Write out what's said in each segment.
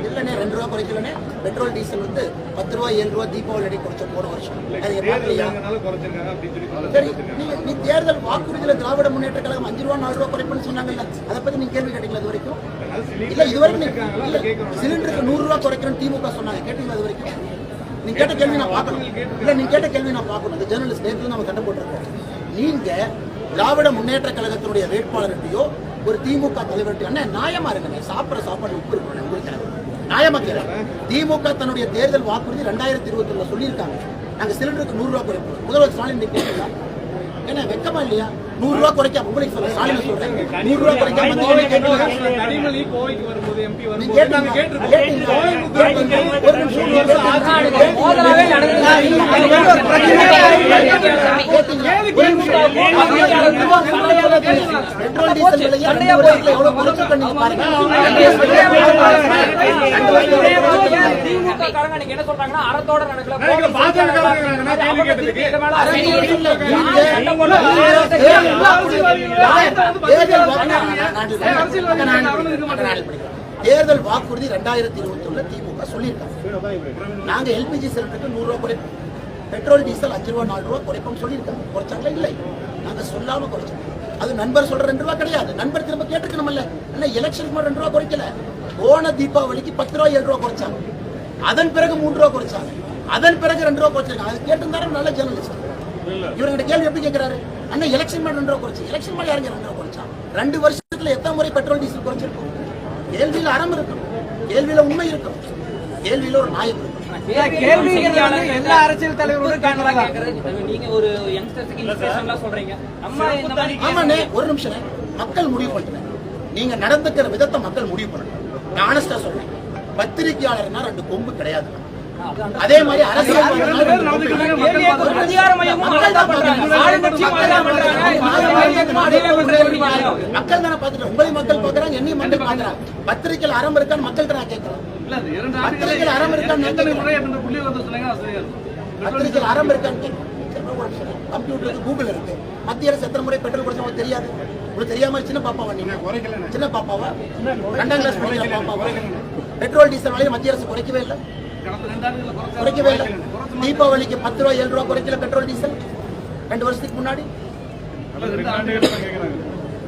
இல்லைண்ணே 2 ரூபா குறைக்கலண்ணே. Petrol diesel வந்து 10 ரூபா 7 ரூபா தீபாவளி அடி குறைச்ச போன வருஷம். சரி, நீ தேர்தல் வாக்குறுதியில திராவிட முன்னேற்ற கழகம் 5 ரூபா 4 ரூபா குறைப்புன்னு சொன்னாங்கல்ல, அதை பத்தி நீங்க கேள்வி கேட்டீங்களா இது வரைக்கும்? இல்ல இது வரைக்கும் சிலிண்டருக்கு 100 ரூபா குறைக்கணும் திமுக சொன்னாங்க, கேட்டீங்களா இது வரைக்கும்? நீங்க கேட்ட கேள்வி நான் பார்க்கணும். இல்ல நீங்க கேட்ட கேள்வி நான் பார்க்கணும். இந்த ஜேர்னலிஸ்ட் நேரத்தில் நம்ம சண்டை போட்டிருக்கோம். நீங்க திராவிட முன்னேற்ற கழகத்தினுடைய வேட்பாளர்கிட்டயோ ஒரு திமுக தலைவர்கிட்ட என்ன நியாயமா இருக்குங்க? சாப்பிட்ற சாப்பாடு உப்பு இருக்கணும் உங்களுக்கு நியாயமா கேட்க. திமுக தன்னுடைய தேர்தல் வாக்குறுதி 2021 சொல்லியிருக்காங்க, நாங்க சிலிண்டருக்கு 100 ரூபா குறைப்போம். முதல்வர் ஸ்டாலின் கேட்கல, என்ன வெக்கமா இல்லையா? 100 ரூபா குறைக்காம உங்களுக்கு சொல்ல ஸ்டாலின் சொல்றேன், 100 ரூபா குறைக்காம பெட்ரோல் டீசல் விலையை எவ்வளவு குறைச்சு பண்ணி பாருங்க. தேர்தல் வாக்குறுதி 2021 திமுக சொல்லியிருக்காங்க, நாங்க எல்பிஜி சிலிண்டருக்கு 100 ரூபாய் குறைப்போம், பெட்ரோல் டீசல் 5 ரூபா 4 ரூபா குறைப்போம் சொல்லியிருக்காங்க. குறைச்சாங்களா? இல்லை, நாங்க சொல்லாம குறைச்சோம். அது நண்பர் சொல்ற 2 ரூபா கிடையாது. நண்பர் திரும்ப கேட்டுக்கணும்ல, இல்ல எலெக்ஷனுக்கு 2 ரூபா குறைக்கல, போன தீபாவளிக்கு 10 ரூபா 7 ரூபா குறைச்சாங்க, அதன் பிறகு 3 ரூபா குறைச்சாங்க, அதன் பிறகு 2 ரூபா குறைச்சாங்க. அது கேட்டிருந்தாரு நல்ல ஜேர்னலிஸ்ட். இவர்கிட்ட கேள்வி எப்படி கேட்கிறாரு? அண்ணா எலெக்ஷன் மேல 2 ரூபா குறைச்சு, எலெக்ஷன் மேல யாருங்க 2 ரூபா குறைச்சா? 2 வருஷத்துல எத்தனை முறை பெட்ரோல் டீசல் குறைச்சிருக்கும்? கேள்வியில அறம் இருக்கும், கேள்வியில உண்மை இருக்கும், கேள்வியில ஒரு நியாயம் இருக்கும். எல்லா அரசியல் தலைவர்களும் நீங்க ஒரு யங்ஸ்டர்ஸ்க்கு இன்ஸ்பிரேஷன்லாம் சொல்றீங்க. ஆமாண்ணே, ஒரு நிமிஷம், மக்கள் முடிவு பண்றேன். நீங்க நடந்துக்கிற விதத்தை மக்கள் முடிவு பண்ணணும். நான் ஆனஸ்டா சொல்றேன், பத்திரிகையாளர்னா 2 கொம்பு கிடையாது. அதே மாதிரி அரசியல் மக்கள் தானே பாத்துட்டு, உங்களை மக்கள் பாக்குறாங்க, என்னையும் மக்கள் பாக்குறாங்க. பத்திரிகையில் அறம் இருக்கான்னு மக்கள்கிட்ட நான் கேட்கிறேன். பத்திரிகையில் அறம் இருக்கான்னு, பத்திரிகையில் அறம் இருக்கான்னு கம்ப்யூட்டருக்கு கூகுள் இருக்கு. மத்திய அரசு எத்தனை முறை பெட்ரோல் குறைச்சவங்க தெரியாது? உங்களுக்கு தெரியாம சின்ன பாப்பாவா நீங்க? சின்ன பாப்பாவா? 2ஆம் கிளாஸ் படிக்கிற பாப்பாவா? பெட்ரோல் டீசல் விலையை மத்திய அரசு குறைக்கவே இல்லை, குறைக்கவே இல்லை. தீபாவளிக்கு 10 ரூபா 7 ரூபா குறைக்கல பெட்ரோல் டீசல் 2 வருஷத்துக்கு முன்னாடி.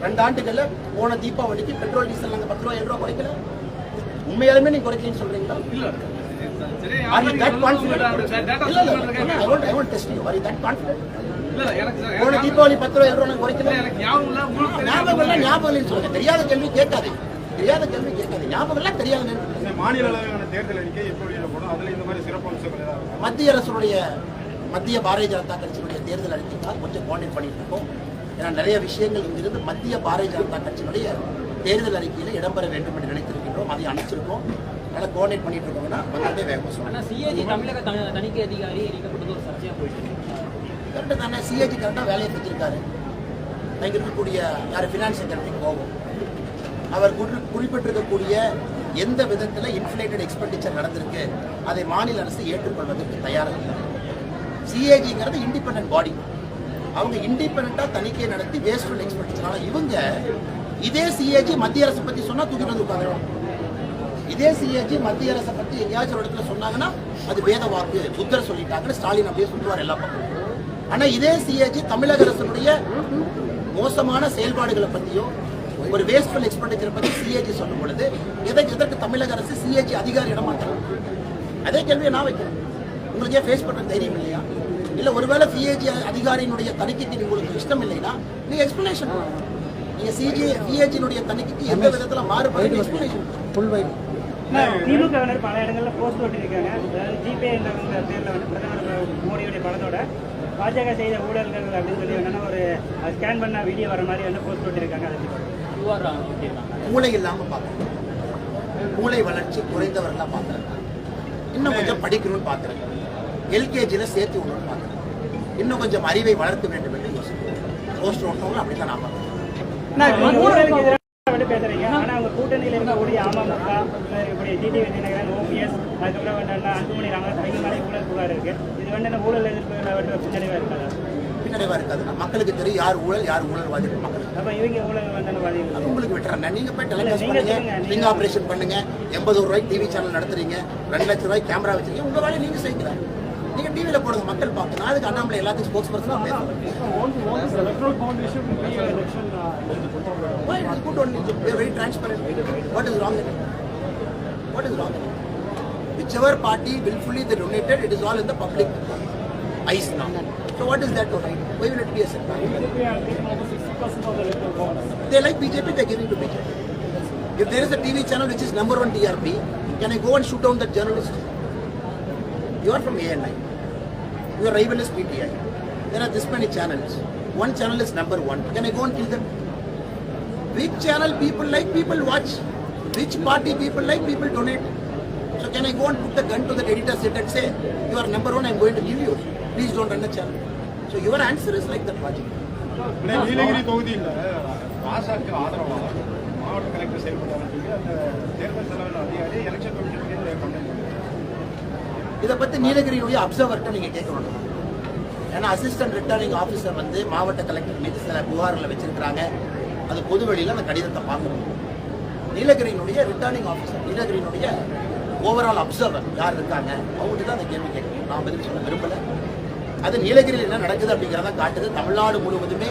2 ஆண்டுகள்ல போன தீபாவளிக்கு பெட்ரோல் டீசல் நாங்க 10 ரூபா 7 ரூபா குறைக்கல. உண்மையாலுமே நீங்க குறைக்கலன்னு சொல்றீங்களா? போன தீபாவளி 10 ரூபா 7 ரூபா குறைக்கல. ஞாபகம் இல்லைன்னு சொல்லுங்க. தெரியாத கேள்வி கேட்காது, தெரியாத கேள்வி கேட்காது. ஞாபகம் எல்லாம் தெரியாது. மாநில அளவிலான தேர்தல் அறிக்கை எப்படி போடும்? அதுல இந்த மாதிரி சிறப்பு அம்சங்கள் மத்திய அரசுடைய மத்திய பாரதிய ஜனதா கட்சியினுடைய தேர்தல் அறிக்கைக்காக கொஞ்சம் கோஆர்டினேட் பண்ணிட்டு இருக்கோம். ஏன்னா நிறைய விஷயங்கள் இங்கிருந்து மத்திய பாரதிய ஜனதா கட்சியினுடைய தேர்தல் அறிக்கையில இடம்பெற வேண்டும் என்று நினைத்திருக்கின்றோம். அதை அனுப்பிச்சிருக்கோம். அதனால கோஆர்டினேட் பண்ணிட்டு இருக்கோம்னா வந்து வேகமாக சொல்லலாம். சிஏஜி தமிழக தணிக்கை அதிகாரி நீக்கப்பட்டது ஒரு சர்ச்சையா போயிட்டு கரெக்டு தானே? சிஏஜி கரெக்டாக வேலையை செஞ்சிருக்காரு. அங்கே இருக்கக்கூடிய யார் ஃபினான்ஸ் செக்ரட்டரி கோவம், அவர் குறிப்பிட்டிருக்கக்கூடிய எந்த விதத்தில் இன்ஃப்ளேட்டட் எக்ஸ்பெண்டிச்சர் நடந்திருக்கு அதை மாநில அரசு ஏற்றுக்கொள்வதற்கு தயாராக இல்லை. சிஏஜிங்கிறது இண்டிபெண்டன்ட் பாடி, அவங்க இண்டிபெண்டா தணிக்கை நடத்தி வேஸ்ட்ஃபுல் எக்ஸ்பெண்டிச்சர். இவங்க இதே சிஏஜி மத்திய அரசு பத்தி சொன்னா தூக்கிட்டு வந்து உட்காந்துருவாங்க. இதே சிஏஜி மத்திய அரசை பத்தி எங்கேயாச்சும் ஒரு இடத்துல சொன்னாங்கன்னா அது வேத வாக்கு, புத்தர் சொல்லிட்டாங்கன்னு ஸ்டாலின் அப்படியே சொல்லுவார் எல்லா பக்கம். ஆனா இதே சிஏஜி தமிழக அரசுடைய மோசமான செயல்பாடுகளை பத்தியோ ஒரு வேஸ்ட்ஃபுல் எக்ஸ்பெண்டிச்சர் பத்தி சிஏஜி சொல்லும் பொழுது எதற்கு தமிழக அரசு சிஏஜி அதிகாரி இடமாற்றலாம்? அதே கேள்வியை நான் வைக்கிறேன். உங்களுக்கு ஏன் ஃபேஸ் பண்ற தைரியம் இல்லையா? இல்ல ஒருவேளை சிஏஜி அதிகாரியினுடைய தணிக்கைக்கு உங்களுக்கு இஷ்டம் இல்லைன்னா நீங்க எக்ஸ்பிளனேஷன், நீங்க சிஏஜியினுடைய தணிக்கைக்கு எந்த விதத்துல மாறுபடுது எக்ஸ்பிளனேஷன் ஃபுல் வைட். திமுகவினர் பல இடங்கள்ல போஸ்ட் ஓட்டிருக்காங்க. ஜிபே என்ற பேர்ல வந்து பிரதமர் மோடியுடைய படத்தோட பாஜக செய்த ஊழல்கள் அப்படின்னு சொல்லி என்னன்னா ஒரு ஸ்கேன் பண்ண வீடியோ வர மாதிரி வந்து போஸ்ட் ஓட்டிருக்காங்க. மூளை இல்லாம பார்க்கணும், மூளை வளர்ச்சி குறைந்தவர்களா பார்க்கறாங்க. இன்னும் கொஞ்சம் படிக்கணும்னு பார்க்கறாங்க, எல்கேஜில சேர்த்து விடணும்னு பார்க்கறாங்க, இன்னும் கொஞ்சம் அறிவை வளர்க்க வேண்டும் என்று யோசிக்கிறேன். போஸ்ட் ஓட்டவங்களும் அப்படித்தான் நான் பார்க்கறேன். பேசுறீங்க, ஆனா அவங்க கூட்டணியில இருக்கக்கூடிய அமமுக, இப்படி டிடிவி தினகரன், ஓபிஎஸ், அதுக்கப்புறம் வந்து அன்புமணி ராமதாஸ், அவங்க மேலே ஊழல் புகார் இருக்கு. இது வந்து ஊழல் எதிர்ப்பு பின்னடைவா இருக்காது? பின்னடைவா இருக்காது. மக்களுக்கு தெரியும் யார் ஊழல்வாதி மக்களுக்கு. அப்ப இவங்க ஊழல்வாதிகள் அது உங்களுக்கு விட்டுறேன். நீங்க போய் டெலிகாஸ்ட் பண்ணுங்க, நீங்க ஆபரேஷன் பண்ணுங்க, 80 ரூபாய்க்கு டிவி சேனல் நடத்துறீங்க, 2 லட்சம் ரூபாய்க்கு கேமரா வச்சிருக்கீங்க, உங்க வேலையை நீங்க செய்யல. நீங்க டிவியில போடுங்க, மக்கள் பார்க்கணும். அதுக்கு அண்ணாமலை எல்லாத்துக்கும் ஸ்போர்ட்ஸ் பர்சனா பேசுறேன். Why? It's good only. We are very transparent. What is wrong in it? What is wrong in it? Whichever party willfully they donated, it is all in the public eyes now. So what is that to write? Why will it be a setback? They like BJP, they are giving to BJP. If there is a TV channel which is number 1 TRP, can I go and shoot down that journalist? You are from ANI. Your rival is PTI. There are this many channels. One channel is number 1. Can I go and kill them? Which channel people like, people watch. Which party people like, people donate. So can I go and put the gun to the editor set and say, you are number 1, I am going to give you. Please don't run the channel. So your answer is like that logic. Nilgiri தொகுதியில் பாசக ஆதரவாக மாவட்ட collector செயல்பட்டாங்க சொல்லி அந்த தேர்தல் செலவில் அதிகாரி election கமிஷனுக்கு complaint பண்ணாங்க. இதை பற்றி நீலகிரியுடைய அப்சர்வர்கிட்ட நீங்கள் கேட்கணும். ஏன்னா அசிஸ்டன்ட் ரிட்டர்னிங் ஆஃபீஸர் வந்து மாவட்ட கலெக்டர் மீது சில புகார்களை வச்சிருக்கிறாங்க. அது பொது வெளியில் அந்த கடிதத்தை பார்க்கணும். நீலகிரியினுடைய ரிட்டர்னிங் ஆஃபீஸர், நீலகிரியினுடைய ஓவரால் அப்சர்வர் யார் இருக்காங்க, அவங்ககிட்ட தான் அந்த கேள்வி கேட்கணும். நான் பதில் சொல்ல விரும்பலை. அது நீலகிரியில் என்ன நடக்குது அப்படிங்கிறத காட்டுது. தமிழ்நாடு முழுவதுமே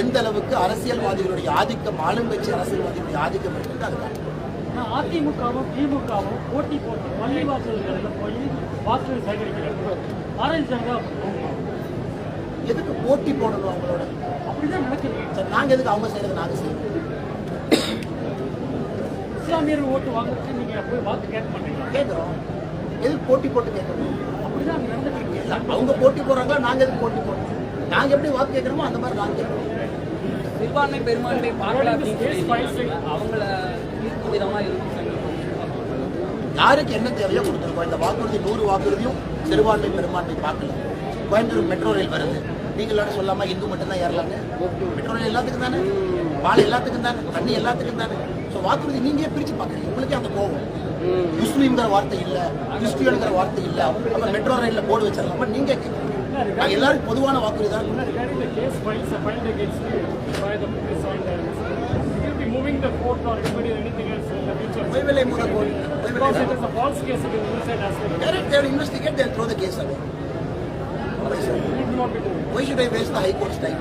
எந்த அளவுக்கு அரசியல்வாதிகளுடைய ஆதிக்கம், ஆளுங்கட்சி அரசியல்வாதிகளுடைய ஆதிக்கம் இருக்குது அது காட்டுது. அதிமுகவும் திமுகவும் போட்டி போட்டு பள்ளிவாசல்களில் போய் வாக்குகள் சேகரிக்கிறாங்க. பாரதிய ஜனதா எதுக்கு போட்டி போடணும் அவங்களோட? அப்படிதான் நடக்குது. சரி, நாங்க எதுக்கு அவங்க செய்யறது நாங்க செய்யணும்? இஸ்லாமியர் ஓட்டு வாங்குறதுக்கு நீங்க போய் வாக்கு கேட்க மாட்டீங்களா? கேட்கிறோம். எதுக்கு போட்டி போட்டு கேட்கணும்? அப்படிதான் அங்க நடந்துட்டு இருக்கு. அவங்க போட்டி போடுறாங்களா, நாங்க எதுக்கு போட்டி போடுறோம்? நாங்க எப்படி வாக்கு கேட்கறோமோ அந்த மாதிரி நாங்க கேட்கறோம். சிறுபான்மை பெரும்பான்மை பார்க்கல அப்படின்னு அவங்கள ஈர்க்கும் விதமா இருக்கும். யாருக்கு என்ன தேவையோ கொடுத்துருக்கோம். இந்த வாக்குறுதி 100 வாக்குறுதியும் சிறுபான்மை பெரும்பான்மை பார்க்கல. கோயம்புத்தூர் மெட்ரோ ரயில் வருது, நீங்க எல்லாரும் சொல்லாம இந்து மட்டும்தான் ஏறலாங்க. மெட்ரோ ரயில் எல்லாத்துக்கும் தானே, பால் எல்லாத்துக்கும் தானே, தண்ணி எல்லாத்துக்கும் தானே. ஸோ வாக்குறுதி நீங்க பிரிச்சு பார்க்குறீங்க. உங்களுக்கே அந்த கோவம். முஸ்லீம்ங்கிற வார்த்தை இல்ல, கிறிஸ்டியனுங்கிற வார்த்தை இல்ல, அப்ப மெட்ரோ ரயில்ல போர்டு வச்சிடலாமா? நீங்க கேட்குறீங்க. நாங்க எல்லாருக்கும் பொதுவான வாக்குறுதி தான். Moving the court or anybody or anything else in the future. Why will I move the court? Because it is a false case, it is inside as well. Correct, they will investigate, they will throw the case away. Why, sir? It will not be true. Why should I waste the High Court's time?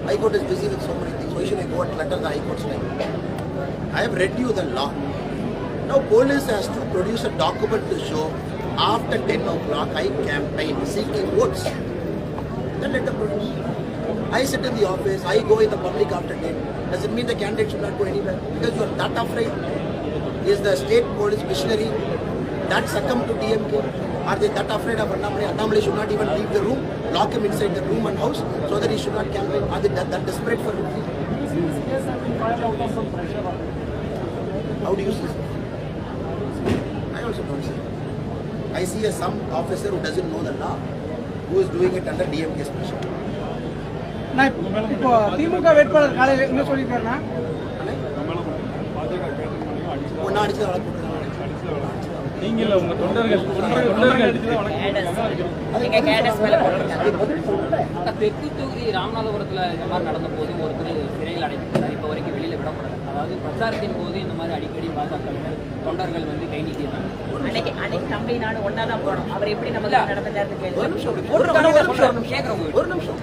High Court is busy with so many things. Why should I go and clutter the High Court's time? I have read you the law. Now police has to produce a document to show after 10 o'clock I campaigned seeking votes. Then let them produce. I sit in the office, I go in the public after 10. Does it mean the candidate should not go anywhere? Because you are that afraid? Is the state police missionary that succumb to DMK? Are they that afraid of Annamale? Annamale should not even leave the room, lock him inside the room and house so that he should not campaign. Are they that desperate for victory? You see this case has been filed out of some pressure. How do you see it? I also don't see it. I see some officer who doesn't know the law, who is doing it under DMK's pressure. இப்போ திமுக வேட்பாளர் காலையில் என்ன சொல்லியிருக்காருன்னா, ஒன்னா அடிச்சு வளர்க்க நீங்கள உங்க தொண்டர்கள் தெற்கு தொகுதி ராமநாதபுரத்துல இந்த மாதிரி நடந்த போது ஒருத்தர் சிறையில் அடைக்கப்பட்டார். இப்போ வரைக்கும் வெளியில விடப்படல. அதாவது பிரச்சாரத்தின் போது இந்த மாதிரி அடிக்கடி பாஜக தொண்டர்கள் வந்து கை நீட்டிடுறாங்க. அன்னைக்கு தம்பி நாடு ஒன்னா தான் போனோம். அவர் எப்படி நமக்கு நடந்தாரு ஒரு நிமிஷம் கேட்கறவங்க ஒரு நிமிஷம்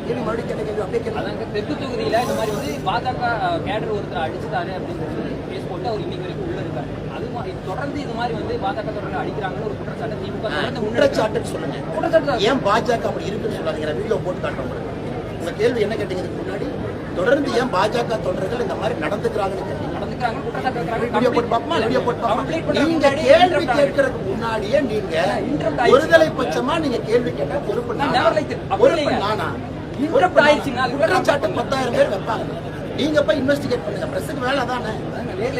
கேள்வி மறுபடியும் கேட்ட கேள்வி அப்படியே கேள்வி. அதாங்க தெற்கு தொகுதியில இந்த மாதிரி வந்து பாஜக கேடர் ஒருத்தர் அடிச்சுட்டாரு அப்படின்னு சொல்லி கேஸ் போட்டு அவர் இன்னைக்கு வரைக்கும் உள்ள இருக்காரு. அது மாதிரி தொடர்ந்து இது மாதிரி வந்து பாஜக தொடர்ந்து அடிக்கிறாங்கன்னு ஒரு குற்றச்சாட்டு திமுக குற்றச்சாட்டுன்னு சொல்லுங்க. ஏன் பாஜக அப்படி இருக்குன்னு சொல்லாதீங்க. வீடியோ போட்டு காட்டுறோம். உங்க கேள்வி என்ன கேட்டீங்க இதுக்கு முன்னாடி? தொடர்ந்து ஏன் பாஜக தொண்டர்கள் இந்த மாதிரி நடந்துக்கிறாங்கன்னு கேட்டீங்க. வீடியோ போட்டு பார்ப்போமா? வீடியோ போட்டு பார்ப்போமா? நீங்க கேள்வி கேட்கறதுக்கு முன்னாடியே நீங்க ஒருதலை பட்சமா நீங்க கேள்வி கேட்டா பொறுப்பு நானா? குற்றச்சாட்டு 10,000 பேர் வைப்பாங்க. நீங்க போய் இன்வெஸ்டிகேட் பண்ணுங்க. பிரஸ்க்கு வேலை தானே.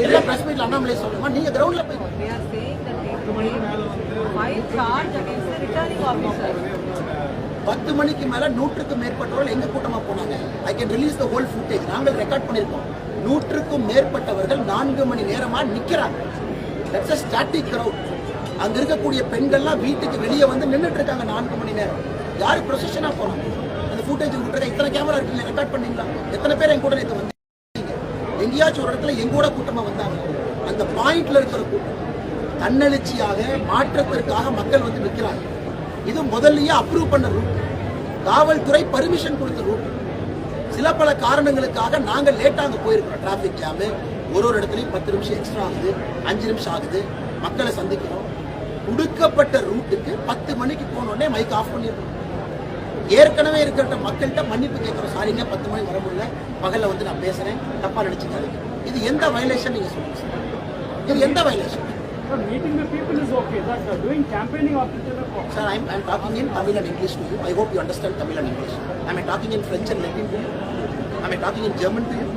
எல்லா பிரஸ் மீட்ல அண்ணாமலை சொல்லுமா, நீங்க கிரவுண்ட்ல போய் 10 மணிக்கு மேல 100க்கும் மேற்பட்டவர்கள் எங்க கூட்டமா போனாங்க. I can release the whole footage. நாங்கள் ரெக்கார்ட் பண்ணிருக்கோம். 100க்கும் மேற்பட்டவர்கள் 4 மணி நேரமா நிக்கிறாங்க. That's a static crowd. அங்க இருக்கக்கூடிய பெண்கள்லாம் வீட்டுக்கு வெளியே வந்து நின்றுட்டு இருக்காங்க 4 மணி நேரம். யாரு ப்ரொசஷனா போறாங்க? அந்த ஃபுட்டேஜ் விட்டுருக்க இத்தனை கேமரா இருக்கு, ரெக்கார்ட் பண்ணீங்களா? எத்தனை பேர் என் கூட நேற்று வந்து எங்கேயாச்சும் ஒரு இடத்துல எங்கூட கூட்டமா வந்தாங்க. அந்த பாயிண்ட்ல இருக்கிற கூட்டம் தன்னெழுச்சியாக மாற்றத்திற்காக மக்கள் வந்து நிற்கிறாங்க. இது முதல்லயே அப்ரூவ் பண்ண ரூட், காவல்துறை பர்மிஷன் கொடுத்த ரூட். சில பல காரணங்களுக்காக நாங்க லேட்டா அங்க போயிருக்கோம். டிராபிக் ஜாமு, ஒரு இடத்துலயும் 10 நிமிஷம் எக்ஸ்ட்ரா ஆகுது, 5 நிமிஷம் ஆகுது, மக்களை சந்திக்கிறோம். கொடுக்கப்பட்ட ரூட்டுக்கு 10 மணிக்கு போனோடனே மைக் ஆஃப் பண்ணிடுறோம். ஏற்கனவே இருக்கிற மக்கள்கிட்ட மன்னிப்பு கேட்கிறோம். சாரிங்க, 10 மணி வர முடியல, பகல்ல வந்து நான் பேசுறேன், தப்பா நினைச்சுக்காது. இது எந்த வயலேஷன் நீங்க சொல்லுங்க சார்? இது எந்த violation? Meeting the people is okay. That doing campaigning of the Sir, I'm talking in Tamil and English to you. I hope you understand Tamil and English. Am I talking in French and Latin to you? Am I talking in German to you?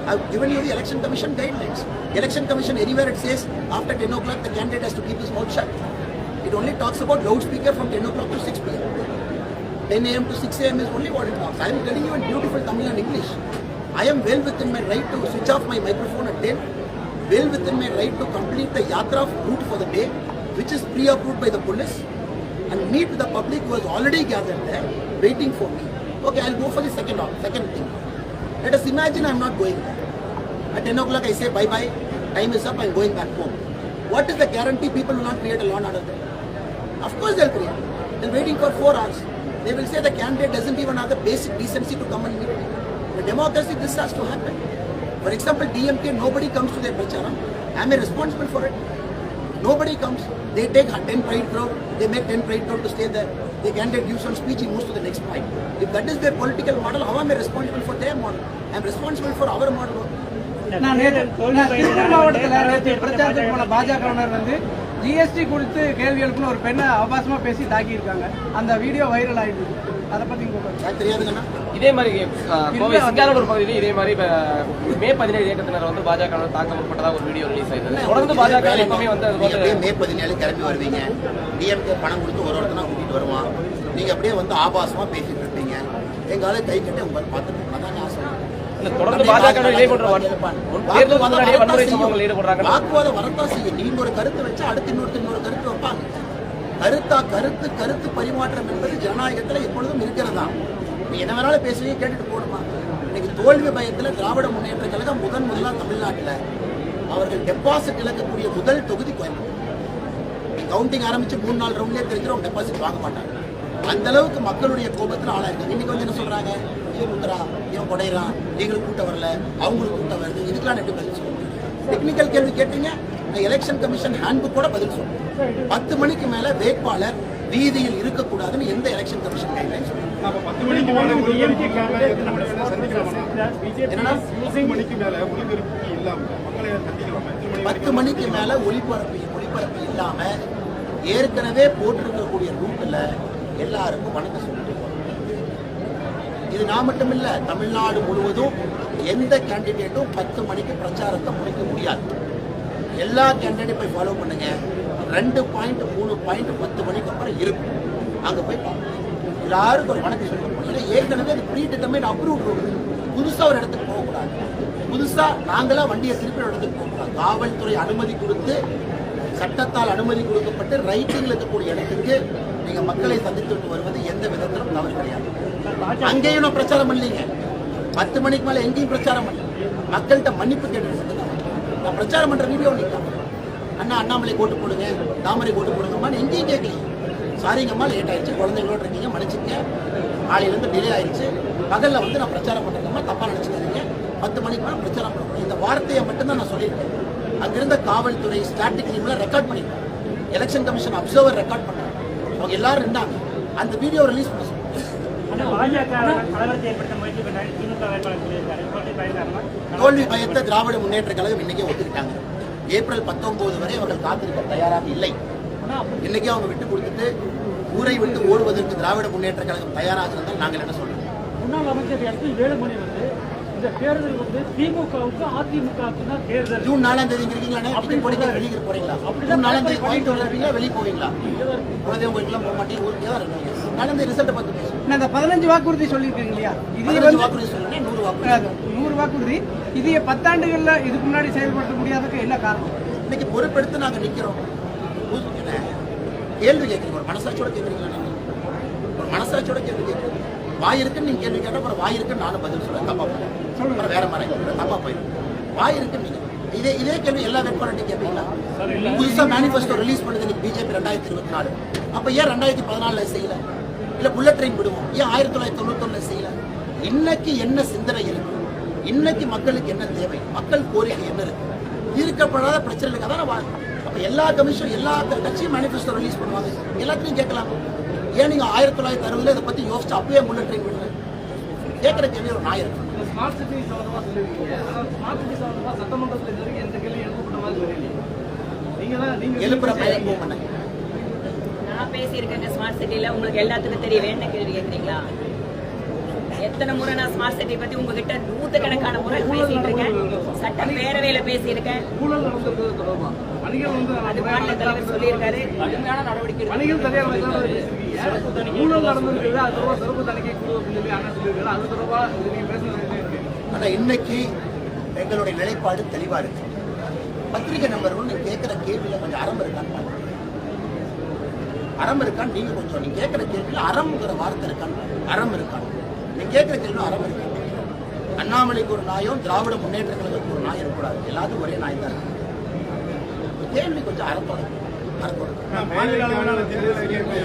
I've given you the Election Commission guidelines. Election Commission, anywhere it says after 10 o'clock the candidate has to keep his mouth shut. It only talks about loudspeaker from 10 o'clock to 6 p.m. 10 a.m. to 6 a.m. is only what it talks. I am telling you in beautiful Tamil and English. I am well within my right to switch off my microphone at 10. Well within my right to complete the yatra route for the day, which is pre-approved by the police, and meet the public who has already gathered there, waiting for me. Okay, I'll go for the second thing. Let us imagine I'm not going there. At 10 o'clock I say bye-bye, time is up, I'm going back home. What is the guarantee people will not create a law and order there? Of course they'll create. They're waiting for 4 hours. They will say the candidate doesn't even have the basic decency to come and meet me. In a democracy, this has to happen. For example, DMK, nobody comes to their pracharam. Am I responsible for it? Nobody comes. They take 10 pride crowd, they make 10 pride crowd to stay there. The candidate gives one speech, he moves to the next point. If that is their political model, how am I responsible for their model? I am responsible for our model. Tiruppur மாவட்டத்தில் பிரச்சாரத்துக்கு போன பாஜகவினர் வந்து GST குறித்து கேள்வி எழுப்புன்னு ஒரு பெண்ணை ஆபாசமா பேசி தாக்கி இருக்காங்க. அந்த வீடியோ வைரல் ஆயிடுது. அதை பத்தி தெரியாதுங்கண்ணா. இதே மாதிரி கோவை சிங்காரூர் பகுதியில் இதே மாதிரி மே 17 இயக்கத்தினர் வந்து பாஜக தாக்க முற்பட்டதாக ஒரு வீடியோ ரிலீஸ் ஆயிருக்கு. தொடர்ந்து பாஜக எப்பவுமே வந்து மே 17 கிளம்பி வருவீங்க, டிஎம்கே பணம் கொடுத்து ஒரு ஒருத்தனா கூட்டிட்டு வருவான், நீங்க அப்படியே வந்து ஆபாசமா பேசிட்டு இருப்பீங்க, எங்கால கை கட்டி உங்களை பார்த்துட்டு அதான் நான் சொல்றேன். தொடர்ந்து பாஜக வாக்குவாதம் வரத்தான் செய்யும். நீங்க ஒரு கருத்து வச்சா அடுத்து இன்னொரு கருத்து வைப்பாங்க. கருத்து பரிமாற்றம் என்பது ஜனநாயகத்துல எப்பொழுதும் இருக்கிறதா. நீ என்ன வேணாலும் பேசுவீங்க, கேட்டுட்டு போடுமா. இன்னைக்கு தோல்வி பயத்துல திராவிட முன்னேற்ற கழகம் முதலா தமிழ்நாட்டில் அவர்கள் டெபாசிட் இழக்கக்கூடிய முதல் தொகுதி கோயம்புத்தூர். கவுண்டிங் ஆரம்பிச்சு 3-4 ரவுண்ட்லேயே தெரிஞ்சிடும் டெபாசிட் வாங்க மாட்டாங்க. அந்த அளவுக்கு மக்களுடைய கோபத்தில் ஆளாயிருக்காங்க. இன்னைக்கு வந்து என்ன சொல்றாங்க, இவன் குத்துறா, இவன் கொடைறான், எங்களுக்கு கூட்டம் வரல, அவங்களுக்கு கூட்டம் வருது, இதுக்கெல்லாம் எப்படி பதில் சொல்லுங்க? டெக்னிக்கல் கேள்வி கேட்டீங்க, எலெக்ஷன் கமிஷன் ஹேண்ட்புக் கூட பதில் சொல்லுங்க. 10 மணிக்கு மேல வேட்பாளர் வீதியில் இருக்கக்கூடாதுன்னு எந்த எலெக்ஷன் கமிஷன் கைட்லைன் சொல்லுங்க? 10 மணிக்கு மேல ஒளிபரப்பு இல்லாம மக்களை சந்திக்கலாமா? 10 மணிக்கு மேல ஒளிபரப்பு இல்லாம ஏற்கனவே போட்டிருக்கக்கூடிய ரூட்ல எல்லாருக்கும் வணக்கம் சொல்லிட்டு போறோம். இது நான் மட்டும் இல்ல, தமிழ்நாடு முழுவதும் எந்த கேண்டிடேட்டும் 10 மணிக்கு பிரச்சாரத்தை முடிக்க முடியாது. எல்லா கேண்டிடேட்டும் போய் ஃபாலோ பண்ணுங்க. 2 பாயிண்ட் 3 பாயிண்ட் 10 மணிக்கு அப்புறம் இருக்கும். அங்க போய் எல்லாருக்கும் ஒரு வணக்கம் சொல்லிட்டு போனீங்க. ஏற்கனவே அது ப்ரீ டிட்டர்மைண்ட் அப்ரூவ் ரூட். புதுசா ஒரு இடத்துக்கு போகக்கூடாது. புதுசா நாங்களா வண்டியை திருப்பி ஒரு இடத்துக்கு போகக்கூடாது. காவல்துறை அனுமதி கொடுத்து, சட்டத்தால் அனுமதி கொடுக்கப்பட்டு ரைட்டிங் இருக்கக்கூடிய இடத்துக்கு நீங்க மக்களை சந்தித்துட்டு வருவது எந்த விதத்திலும் தவறு கிடையாது. அங்கேயும் நான் பிரச்சாரம் பண்ணலீங்க. 10 மணிக்கு மேல எங்கேயும் பிரச்சாரம் பண்ணல. மக்கள்கிட்ட மன்னிப்பு கேட்டு நான் பிரச்சாரம் பண்ற வீடியோ நிற்கும். அண்ணாமலை ஓட்டு போடுங்க, தாமரை ஓட்டு போடுங்கம்மா எங்கேயும் கேட்கல. சாரிங்கம்மா, லேட் ஆயிடுச்சு, குழந்தைங்களோட இருக்கீங்க, மன்னிச்சுங்க, நாளையிலேருந்து டிலே ஆயிடுச்சு, பகல்ல வந்து நான் பிரச்சாரம் பண்றேங்கம்மா, தப்பா நினைச்சுக்காதீங்க, 10 மணிக்கு மேலே பிரச்சாரம் பண்ணணும். இந்த வார்த்தையை மட்டும்தான் நான் சொல்லியிருக்கேன். அங்கிருந்த காவல்துறை ஸ்டாட்டிக் டீம்ல ரெக்கார்ட் பண்ணிருக்கேன். எலெக்ஷன் கமிஷன் அப்சர்வர் ரெக்கார்ட் பண்ணாங்க. அவங்க எல்லாரும் இருந்தாங்க. அந்த வீடியோ ரிலீஸ் பண்ண தோல்வி பயத்தை திராவிட முன்னேற்ற கழகம் இன்னைக்கே ஒத்துக்கிட்டாங்க. ஏப்ரல் 19 வரை அவர்கள் காத்திருக்க தயாராக இல்லை. இன்னைக்கே அவங்க விட்டு கொடுத்துட்டு ஊரை விட்டு ஓடுவதற்கு திராவிட முன்னேற்ற கழகம் தயாராக இருந்தால் நாங்கள் என்ன சொல்றோம்? முன்னாள் அமைச்சர் எஸ்.பி. வேலுமணி வந்து இந்த தேர்தல் வந்து திமுகவுக்கு அதிமுகவுக்கு தான் தேர்தல். ஜூன் 4ஆம் தேதி இருக்கீங்களா? அப்படி போறீங்களா? வெளியே போறீங்களா? ஜூன் 4ஆம் தேதி போயிட்டு வருவீங்களா? வெளியே போவீங்களா? குலதெய்வம் கோயிலுக்குலாம் போக மாட்டீங்க, ஊருக்கு தான் இருக்கீங்க. 4ஆம் தேதி ரிசல்ட்டை பார்த்து பேசுவோம். இந்த 15 வாக்குறுதி சொல்லியிருக்கீங்க இல்லையா? இது 15 வாக்குறுதி சொல்லுங்க, 100 வாக்குறுதி. இது 10 ஆண்டுகள்ல இதுக்கு முன்னாடி செயல்படுத்த முடியாததுக்கு என்ன காரணம்? இன்னைக்கு பொறுப்பெடுத்து நாங்க நிக்கிறோம். கேள்வி கேட்குறீங்க, ஒரு மனசாட்சியோட கேட்குறீங்களா? ஒரு மனசாட்சியோட கேள்வி கேட்குறீங்க. வாய் இருக்குன்னு நீங்க கேள்வி கேட்ட அப்புறம் வாய் இருக்குன்னு நானும் பதில் சொல்றேன், தப்பா போயிடும். அப்புறம் வேற மாதிரி தப்பா போயிடும். வாய் இருக்குன்னு நீங்க இதே கேள்வி எல்லா வேட்பாளர்ட்டையும் கேட்பீங்களா? புதுசா மேனிஃபெஸ்டோ ரிலீஸ் பண்ணுது இன்னைக்கு பிஜேபி 2024. அப்ப ஏன் 2014 செய்யல? இல்ல புல்லட் ட்ரெயின் விடுவோம், ஏன் 1991 செய்யல? இன்னைக்கு என்ன சிந்தனை இருக்கு, இன்னைக்கு மக்களுக்கு என்ன தேவை, மக்கள் கோரிக்கை என்ன இருக்கு, தீர்க்கப்படாத பிரச்சனைகளுக்கு அதான் அப்ப எல்லா கமிஷன் எல்லா கட்சியும் மேனிஃபெஸ்டோ ரிலீஸ் பண்ணுவாங்க, எல்லாத்தையும் கேட்கலாம். ஏன் நீங்க 1960 இதை பத்தி யோசிச்சு அப்பவே புல்லட் ட்ரெயின் விடல? கேட்கிற கேள்வி ஒரு நாய் இருக்கு. ஸ்மார்ட் சிட்டி சம்பந்தமா சொல்லுவீங்க, ஆனா ஸ்மார்ட் சிட்டி சம்பந்தமா சட்டமன்றத்தில் இது வரைக்கும் எந்த கேள்வி எழுப்பப்பட்ட மாதிரி தெரியல. நீங்க எழுப்புற பையன் போக மாட்டேன். நான் பேசியிருக்கேங்க ஸ்மார்ட் சிட்டில, உங்களுக்கு எல்லாத்துக்கும் தெரிய வேண்ட கேள்வி கேட்குறீங்களா? எத்தனை முறை நான் ஸ்மார்ட் சிட்டி பத்தி உங்ககிட்ட நூற்றுக்கணக்கான முறை பேசிட்டு இருக்கேன், சட்ட பேரவையில பேசியிருக்கேன். ஊழல் நடந்தது தொடர்பா பணிகள் வந்து அது மாநில தலைவர் சொல்லியிருக்காரு. கடுமையான நடவடிக்கை பணிகள் சரியாக பேசியிருக்கீங்க. ஊழல் நடந்திருக்கிறது, அது தொடர்பாக சிறப்பு தணிக்கை குழு அப்படின்னு சொல்லி அண்ணா சொல்லியிருக்காரு. அது தொடர்பா நீங்க பேசுறது. ஆனா இன்னைக்கு எங்களுடைய நிலைப்பாடு தெளிவா இருக்கு. பத்திரிகை நம்பர் 1 நீங்க கேட்கிற கேள்வியில கொஞ்சம் அறம் இருக்கான்னு பாருங்க. அறம் இருக்கான்னு நீங்க கொஞ்சம் நீங்க கேட்கிற கேள்வியில அறம்ங்கிற வார்த்தை இருக்கான்னு, அறம் இருக்கான்னு நீங்க கேட்கிற கேள்வி அறம் இருக்கு. அண்ணாமலைக்கு ஒரு நாயும் திராவிட முன்னேற்ற கழகத்துக்கு ஒரு நாய் இருக்கக்கூடாது, எல்லாத்துக்கும் ஒரே நாய் தான் இருக்கு. கேள்வி கொஞ்சம் அறத்தோட மாநில அளவிலான தேர்தல் அறிக்கை